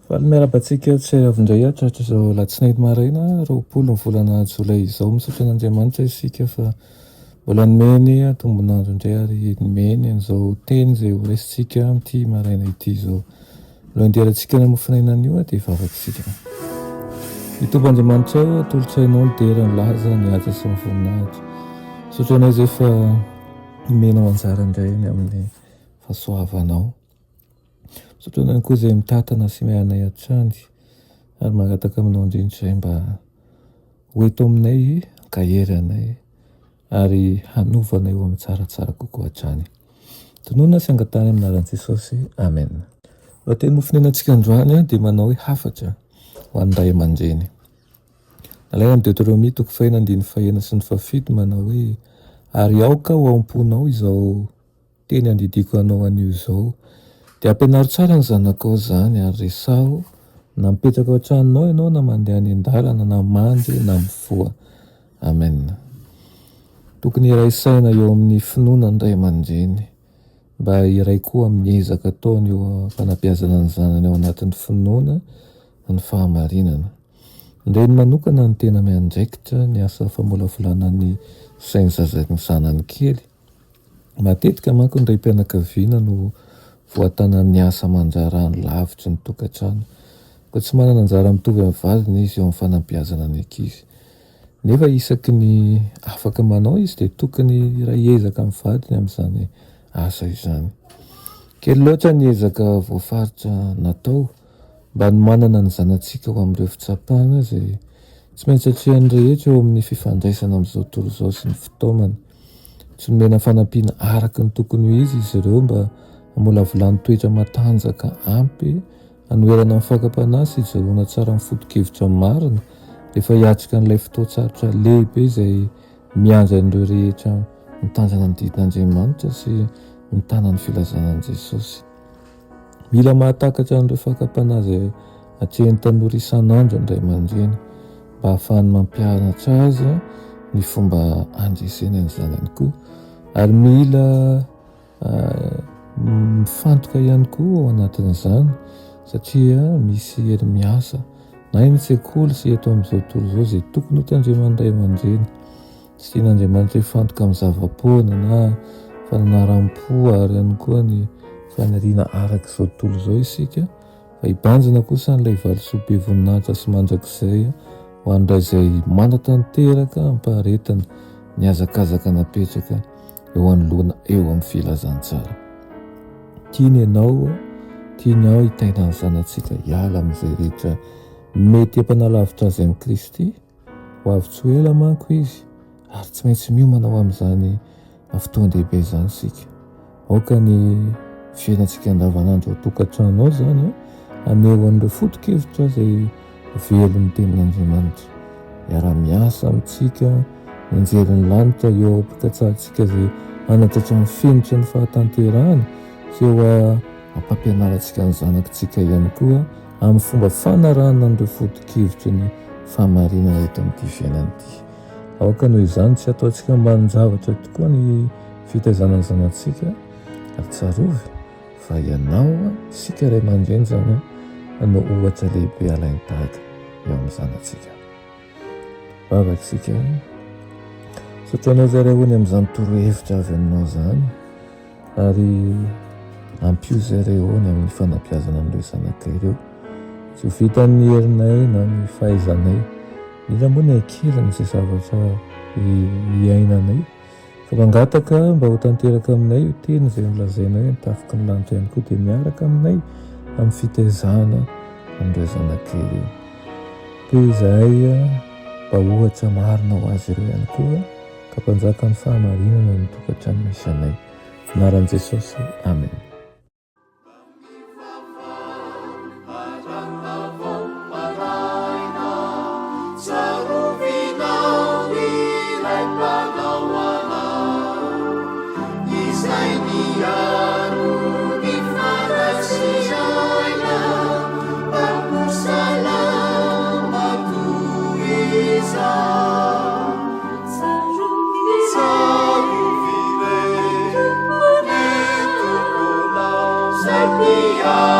Faly miarabantsika tsy avindray atratra izao alatsinainy maraina 20 ny volana Jolay izao. Misaotra an'Andriamanitra isika fa mbola nomeny atombon'andro indray ary nomeny an'izao teny izay ho raisintsika amin'ity maraina ity izao. Aloha anderantsika ny Mofon'Aina anio dia vavatsika. Mitombo Andriamanitra atolotrainao ny dera ny laza ny asa sy ny voninahitra. Misaotra anay izay fa nomenao anjara indray ny amin'ny fahasoavanao. Misaotra anay koa izay mitatana sy mianay hatrany ary mangataka aminao indrindra izay mba hoeto aminay kahery anay ary hanovanay eo amin'ny tsaratsara kokoa hatrany. Tonoina sy angatany amin'ny anaran'i Jesosy. Amen. Lohateny Mofon'Ainantsika androany dia manao hoe hafatra ho an'ny ray aman-dreny. Nalaina amin'ny Deutéronomie 4:1 sy 7 manao hoe ary aoka ho am-ponao izao teny andidiko anao anio izao. Dia ampianaro tsara ny zanakao izany ary resaho na mipetraka ao an-tranonao ianao na mandeha any an-dalana na mandry na mifoha. Amen. Tokony iray saina eo amin'ny finoana ny ray aman-dreny mba iray koa amin'ny ezaka ataony eo fanabeazana ny zanany ao anatin'ny finoana ny fahamarinana. Ny reny manokana ny tena miandraikitra ny asa famolavolana ny sain'ny zazany zanany kely. Matetika manko ny raim-pianakaviana no voatanan'ny asa mandrarany lavitry ny tokantrano, ka tsy manana anjara mitovy amin'ny vadiny izy eo amin'ny fanabeazana ny ankizy. Nefa isaky ny afaka manao izy dia tokony iray ezaka amin'ny vadiny amin'izany asa izany. Kely loatra ny ezaka voafaritra natao mba ny manana ny zanantsika ho amin'ireo fitsapana izay tsy maintsy hatrehan'ny rehetra eo amin'ny fifandraisana amin'izao tontolo izao sy ny fitaomana. Tsy nomena fanampiana araka ny tokony ho izy ireo mba hamolavolany toetra matanjaka ampy hanoerana amin'ny fakapanahy sy hijaroana tsara amin'ny foto-kevitra marina rehefa hiatrika n'ilay fotoan-tsarotra lehibe izay mianja an'ireo rehetra mitanjana ny didin'Andriamanitra sy mitana ny filazanan'i Jesosy. Mila mahatakatra an'ireo fakapanahy izay hatrehan'ny tanora isan'andro ny ray aman-dreny mba ahafahany mampianatra azy ny fomba andreseny an'izany ihany koa ary mila mifantoka ihany koa ao anatin'izany satria misy hery miasa na eny an-tsekoly sy eto amin'izao tontolo izao izay tokony ho tandreman'ny ray aman-dreny. Tsy tian'Andriamanitra hifantoka amin'ny zava-poana na fananaram-po ary ihany koa ny faniriana araka izao tontolo izao isika fa hibanjina kosa n'ilay valisoa be voninahitra sy mandrakizay ho an'indray izay manatanteraka ampaharetana ny hazakazaka napetraka eo anoloana eo amin'ny filazantsara. Tiany ianao, tiany aho hitaina ny zanantsika hiala amin'izay rehetra mety hampanalavitra azy amin'ny Kristy. Ho avy tsy ho ela manko izy ary tsy maintsy miomana ho amin'izany fotoan-dehibe izany isika. Aoka ny fiainantsika andavanandro ao tokantrano ao izany aneho an'ireo foto-kevitra izay velon'ny tenin'Andriamanitra. Miara-miasa amintsika mianjely ny lanitra eo ampikatsahantsika izay anatratra ny finitra ny fahatanterahana sy eo ampampianarantsika ny zanakitsika ihany koa amin'ny fomba fanarahana an'ireo foto-kevitra ny fahamarinana eto amin'ity fiainan'ity. Aoka noho izany tsy ataontsika ambanin-javatra tokoa ny fitaizana ny zanantsika ary tsarovy fa ianao isika ray aman-dreny izany no ohatra lehibe alainy tahaka eo amin'ny zanantsika. Vavaka isika saotra anao zareo hony amin'izany torohevitra avy aminao izany ary ampio zareo hony amin'ny fanabeazana an'ireo zanakay ireo. Tsy ho vitan'ny herinay na ny fahaizanay indrindra moa ny ankeliny izay zavatra hiainanay fa mangataka mba ho tanteraka aminay io teny izay milazainay mitafiky ny lanitra ihany koa dia miaraka aminay amin'ny fitaizana amin'ireo zanakay ireo. Toy izay mba ohatra marina ho azy ireo ihany koa ka mpanjaka ny fahamarinana ny tokantrano misy anay. Anaran'i Jesosy. Amen. Isa Ram